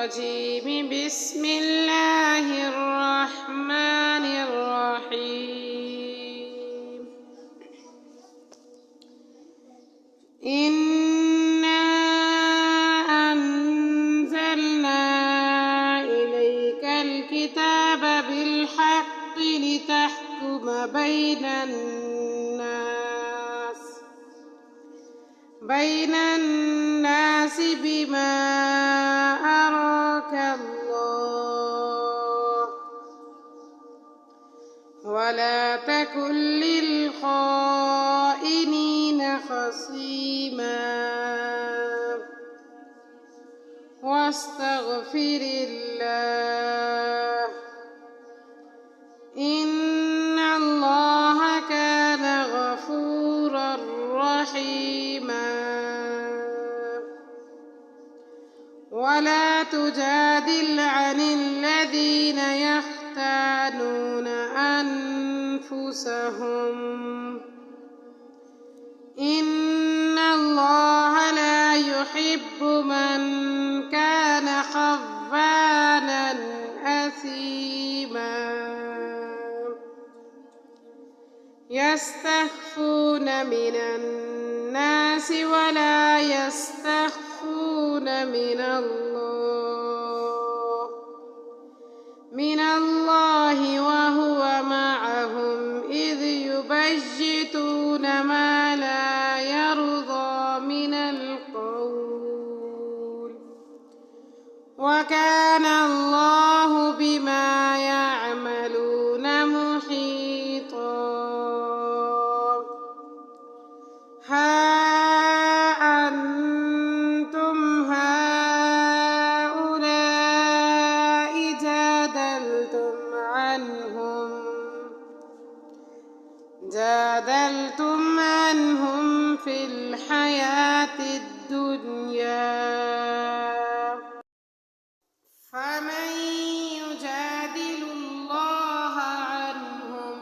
الرجيم. بسم الله الرحمن الرحيم. إنا أنزلنا إليك الكتاب بالحق لتحكم بين الناس بما أراك الله، ولا تكن للخائنين خصيما، واستغفر الله، إن الله كان غفورا رحيما. ولا تجادل عن الذين يختانون أنفسهم، إن الله لا يحب من كان خوانا أثيما. يستخفون من الناس ولا يستخفون من الله وهو معهم إذ يبيتون ما لا يرضى من القول، وكان الله بما يعملون محيطا. ها أنتم هؤلاء جادلتم عنهم في الحياة الدنيا، فمن يجادل الله عنهم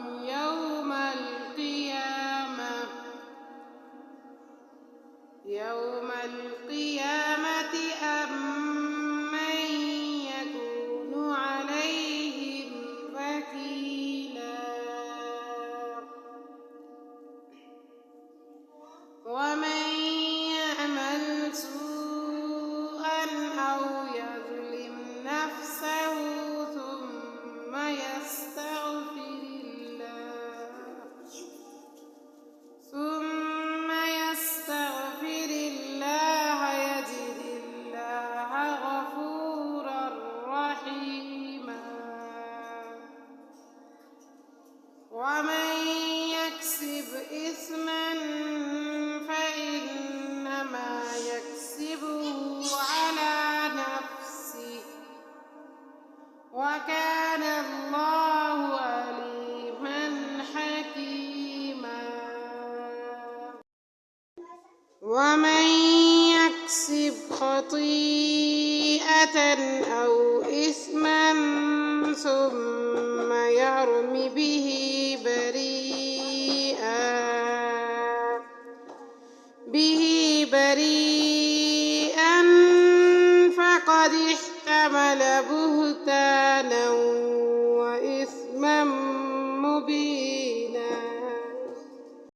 يوم القيامة أم من يكون عليهم وكيلا. ومن يعمل سوءا أو يظلم نفسه ثم يستغفر الله يجد الله غفورا رحيما. ومن يكسب إثما فإنما يكسبه على نفسه، وكان الله عليما حكيما. ومن يكسب خطيئة أو إثما ثم يرم به بريئا